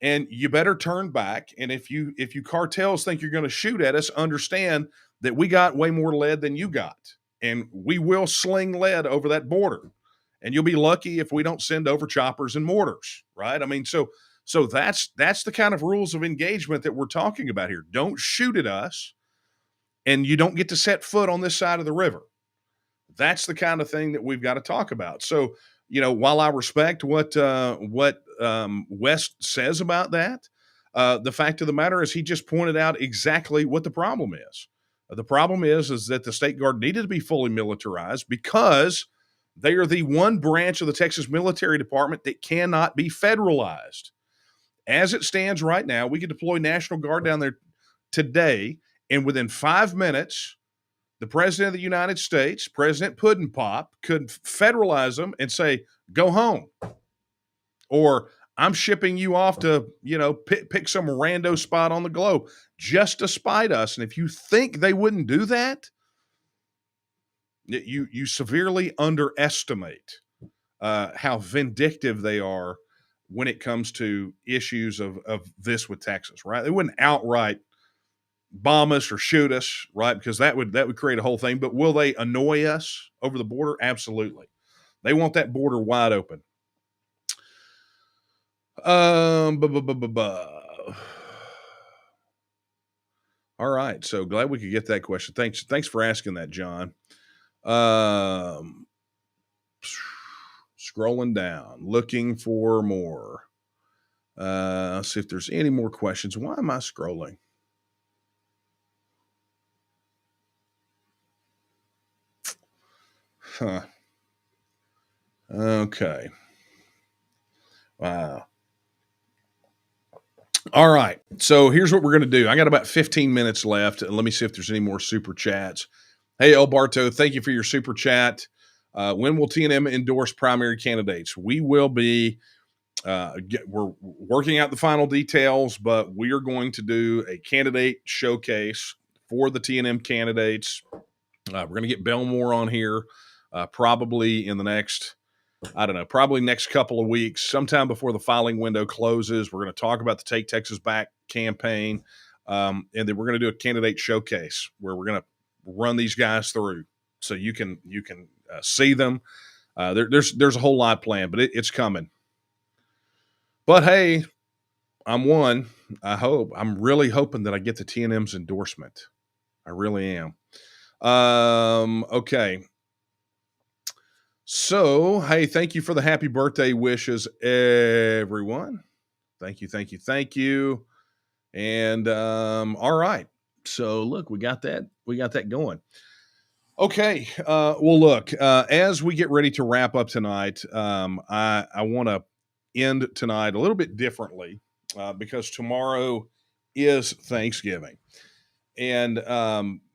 and you better turn back. And if you cartels think you're going to shoot at us, understand that we got way more lead than you got, and we will sling lead over that border. And you'll be lucky if we don't send over choppers and mortars, right? I mean, so So that's the kind of rules of engagement that we're talking about here. Don't shoot at us, and you don't get to set foot on this side of the river. That's the kind of thing that we've got to talk about. So, while I respect what West says about that, the fact of the matter is he just pointed out exactly what the problem is. The problem is that the State Guard needed to be fully militarized because they are the one branch of the Texas Military Department that cannot be federalized. As it stands right now, we could deploy National Guard down there today, and within 5 minutes, the President of the United States, President Puddin' Pop, could federalize them and say, go home. Or I'm shipping you off to, pick some rando spot on the globe just to spite us. And if you think they wouldn't do that, you severely underestimate how vindictive they are when it comes to issues of this with Texas, right? They wouldn't outright bomb us or shoot us, right? Because that would create a whole thing. But will they annoy us over the border? Absolutely. They want that border wide open. All right. So glad we could get that question. Thanks for asking that, John. Scrolling down, looking for more. Let's see if there's any more questions. Why am I scrolling? Huh. Okay. Wow. All right. So here's what we're going to do. I got about 15 minutes left. And let me see if there's any more super chats. Hey, El Barto, thank you for your super chat. When will TNM endorse primary candidates? We will be, we're working out the final details, but we are going to do a candidate showcase for the TNM candidates. We're going to get Belmore on here probably in the next, probably next couple of weeks, sometime before the filing window closes. We're going to talk about the Take Texas Back campaign. And then we're going to do a candidate showcase where we're going to run these guys through so you can see them. There's a whole lot planned, but it's coming. But hey, I'm really hoping that I get the TNM's endorsement. I really am. Okay. So, hey, thank you for the happy birthday wishes, everyone. Thank you. And all right. So look, we got that going. Okay. Well, look, as we get ready to wrap up tonight, I want to end tonight a little bit differently because tomorrow is Thanksgiving. And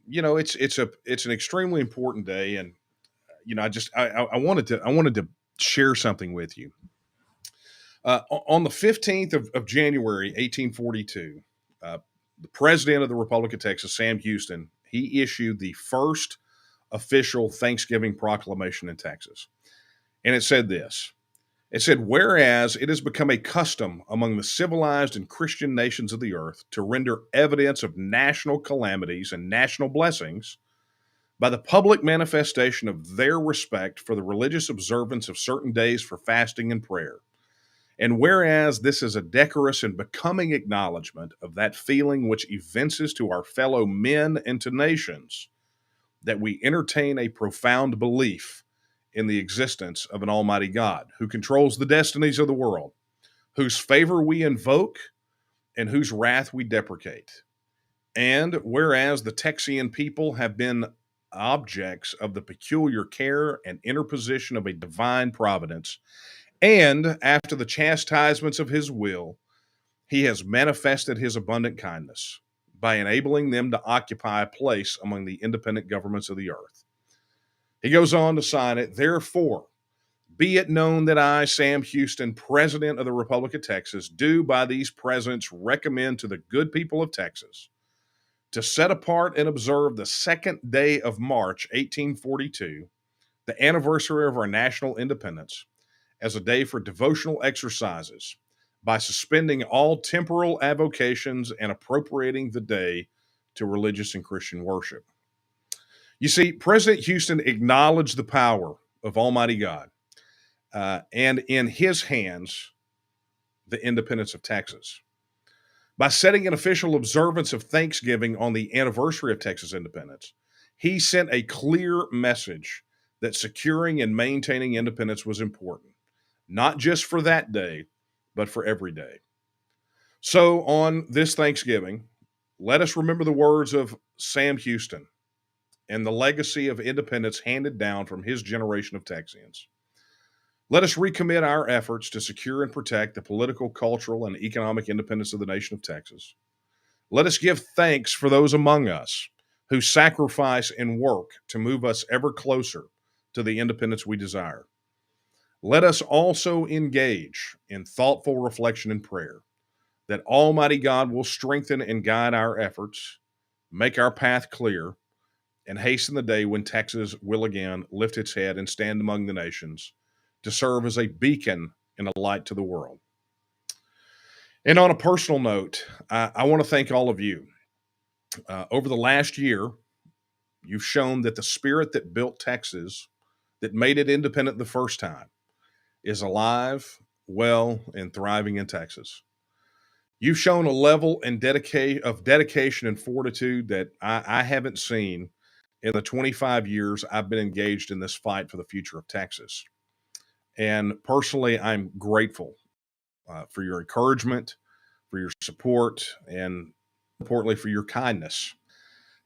it's an extremely important day, and I wanted to share something with you. On the 15th of January, 1842, the president of the Republic of Texas, Sam Houston, he issued the first official Thanksgiving proclamation in Texas. And it said this. It said, whereas it has become a custom among the civilized and Christian nations of the earth to render evidence of national calamities and national blessings by the public manifestation of their respect for the religious observance of certain days for fasting and prayer. And whereas this is a decorous and becoming acknowledgement of that feeling which evinces to our fellow men and to nations that we entertain a profound belief in the existence of an almighty God who controls the destinies of the world, whose favor we invoke and whose wrath we deprecate. And whereas the Texian people have been objects of the peculiar care and interposition of a divine providence, and after the chastisements of his will, he has manifested his abundant kindness by enabling them to occupy a place among the independent governments of the earth. He goes on to sign it, therefore, be it known that I, Sam Houston, President of the Republic of Texas, do by these presents recommend to the good people of Texas to set apart and observe the 2nd day of March, 1842, the anniversary of our national independence, as a day for devotional exercises by suspending all temporal avocations and appropriating the day to religious and Christian worship. You see, President Houston acknowledged the power of Almighty God, and in his hands, the independence of Texas. By setting an official observance of Thanksgiving on the anniversary of Texas independence, he sent a clear message that securing and maintaining independence was important, not just for that day, but for every day. So on this Thanksgiving, let us remember the words of Sam Houston and the legacy of independence handed down from his generation of Texians. Let us recommit our efforts to secure and protect the political, cultural, and economic independence of the nation of Texas. Let us give thanks for those among us who sacrifice and work to move us ever closer to the independence we desire. Let us also engage in thoughtful reflection and prayer that Almighty God will strengthen and guide our efforts, make our path clear, and hasten the day when Texas will again lift its head and stand among the nations to serve as a beacon and a light to the world. And on a personal note, I want to thank all of you. Over the last year, you've shown that the spirit that built Texas, that made it independent the first time, is alive, well, and thriving in Texas. You've shown a level and dedication and fortitude that I haven't seen in the 25 years I've been engaged in this fight for the future of Texas. And personally, I'm grateful for your encouragement, for your support, and importantly, for your kindness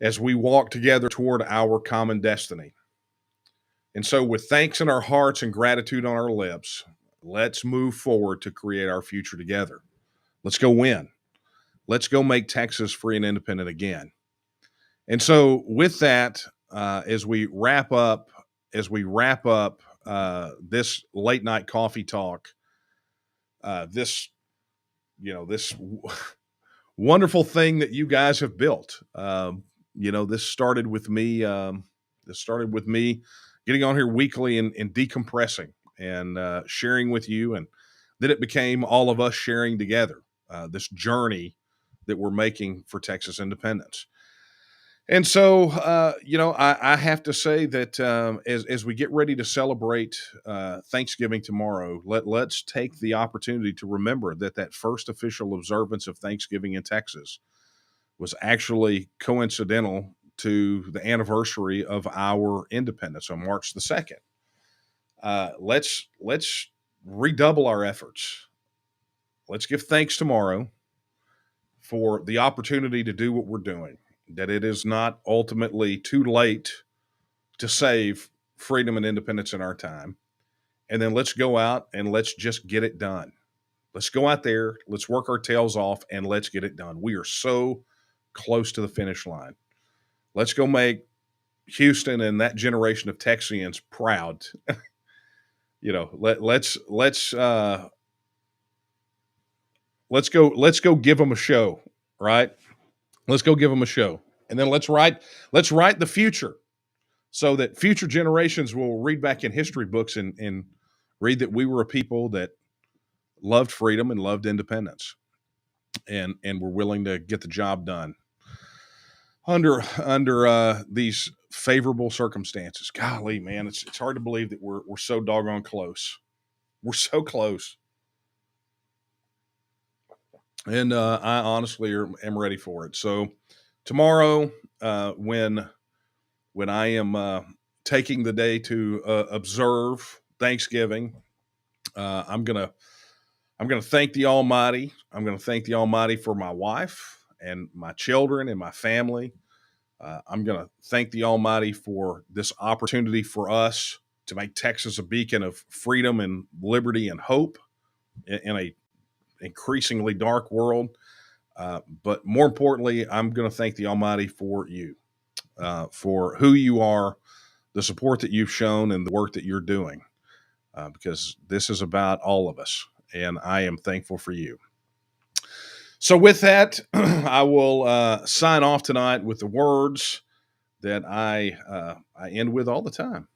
as we walk together toward our common destiny. And so, with thanks in our hearts and gratitude on our lips, let's move forward to create our future together. Let's go win. Let's go make Texas free and independent again. And so, with that, as we wrap up this late night coffee talk, this wonderful thing that you guys have built. This started with me. Getting on here weekly and decompressing and sharing with you, and then it became all of us sharing together this journey that we're making for Texas independence. And so, I have to say that as we get ready to celebrate Thanksgiving tomorrow, let's take the opportunity to remember that first official observance of Thanksgiving in Texas was actually coincidental to the anniversary of our independence on March the 2nd. Let's redouble our efforts. Let's give thanks tomorrow for the opportunity to do what we're doing, that it is not ultimately too late to save freedom and independence in our time. And then let's go out and let's just get it done. Let's go out there, let's work our tails off, and let's get it done. We are so close to the finish line. Let's go make Houston and that generation of Texians proud. Let's go give them a show, right? Let's go give them a show. And then let's write the future so that future generations will read back in history books and read that we were a people that loved freedom and loved independence and were willing to get the job done under these favorable circumstances. Golly, man, it's hard to believe that we're so doggone close. We're so close. And I honestly am ready for it. So tomorrow, when I am taking the day to observe Thanksgiving, I'm gonna thank the Almighty. I'm gonna thank the Almighty for my wife and my children and my family. I'm gonna thank the Almighty for this opportunity for us to make Texas a beacon of freedom and liberty and hope in a increasingly dark world. But more importantly, I'm going to thank the Almighty for you, for who you are, the support that you've shown, and the work that you're doing, because this is about all of us, and I am thankful for you. So with that, I will sign off tonight with the words that I end with all the time,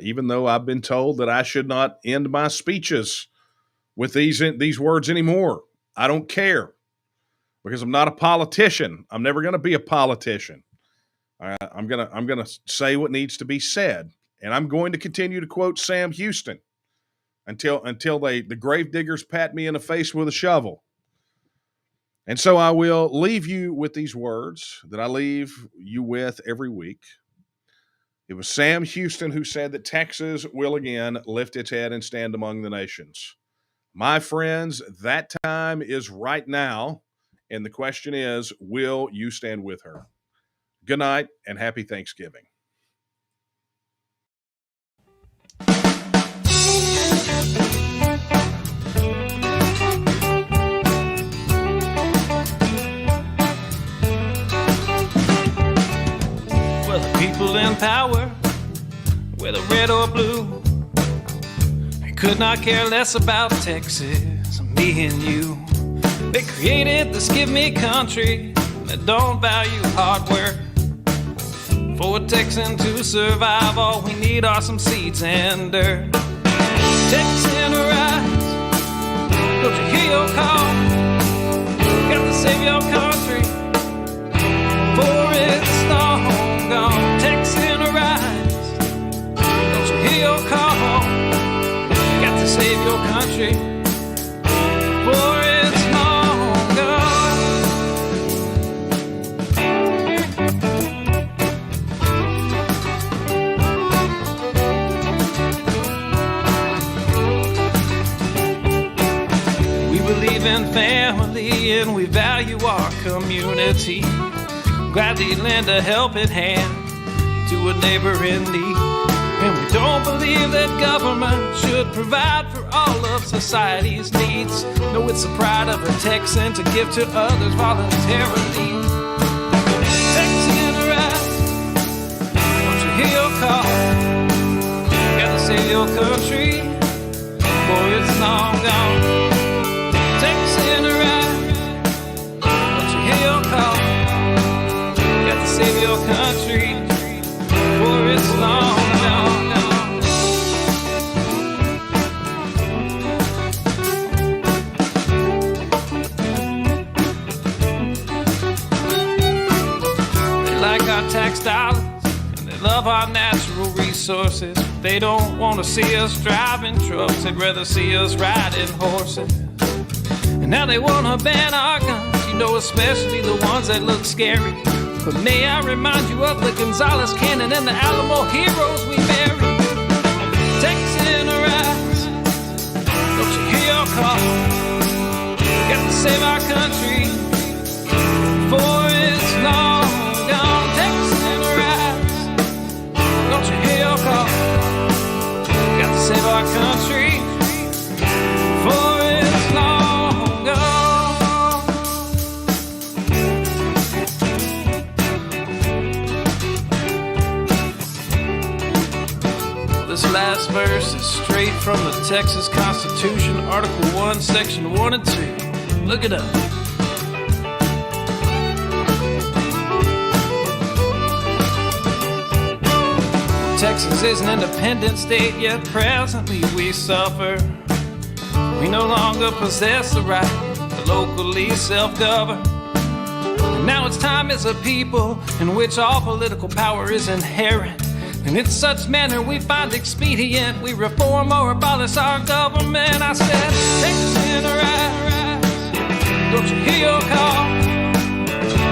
even though I've been told that I should not end my speeches with these words anymore. I don't care, because I'm not a politician. I'm never going to be a politician. I'm gonna say what needs to be said, and I'm going to continue to quote Sam Houston. until the grave diggers pat me in the face with a shovel. And so I will leave you with these words that I leave you with every week. It was Sam Houston who said that Texas will again lift its head and stand among the nations. My friends, that time is right now. And the question is, will you stand with her? Good night and happy Thanksgiving. Well, the people in power, whether red or blue, they could not care less about Texas, me and you. They created this give me country that don't value hard work. For a Texan to survive, all we need are some seeds and dirt. Texan rise, don't you hear your call? Got to save your country, for it's long gone. Texan rise, don't you hear your call? Got to save your country, for it's long gone. We believe in family and we value our community. Gladly lend a helping hand to a neighbor in need. And we don't believe that government should provide for all of society's needs. No, it's the pride of a Texan to give to others voluntarily. Texan rise, don't you hear your call? Gotta save your country, for it's long gone. Texan rise, don't you hear your call? Got to save your country, for it's long gone. They like our tax dollars and they love our natural resources. They don't want to see us driving trucks, they'd rather see us riding horses. And now they want to ban our guns, you know, especially the ones that look scary. But may I remind you of the Gonzales Cannon and the Alamo heroes we buried. Texan rise, don't you hear your call? Got to save our country, for it's long gone. Texan rise, don't you hear your call? Got to save our country, for it's long gone. This last verse is straight from the Texas Constitution, Article 1, Section 1 and 2. Look it up. Texas is an independent state, yet presently we suffer. We no longer possess the right to locally self-govern. And now it's time as a people in which all political power is inherent. And in such manner we find expedient, we reform or abolish our government. I said, Texan rise, don't you hear your call?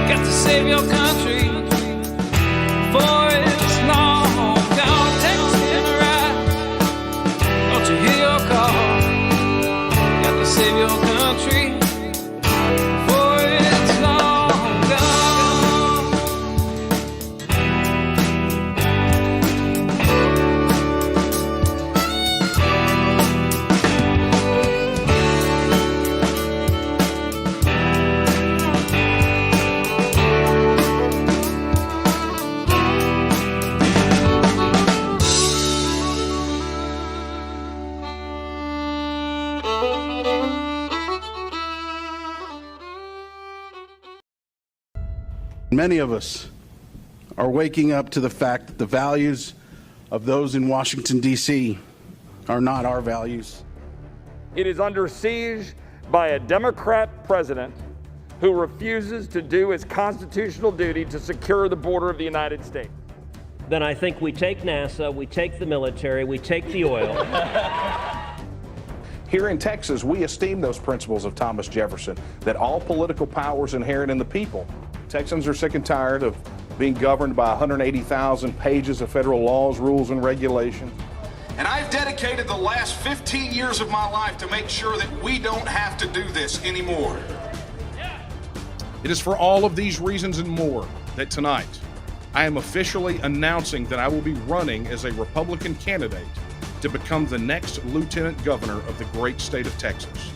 Got to save your country, for it's long gone. Texan rise, don't you hear your call? Got to save your country, for it's long gone. Many of us are waking up to the fact that the values of those in Washington, D.C. are not our values. It is under siege by a Democrat president who refuses to do his constitutional duty to secure the border of the United States. Then I think we take NASA, we take the military, we take the oil, Here in Texas, we esteem those principles of Thomas Jefferson, that all political power is inherent in the people. Texans are sick and tired of being governed by 180,000 pages of federal laws, rules, and regulations. And I've dedicated the last 15 years of my life to make sure that we don't have to do this anymore. It is for all of these reasons and more that tonight I am officially announcing that I will be running as a Republican candidate to become the next Lieutenant Governor of the great state of Texas.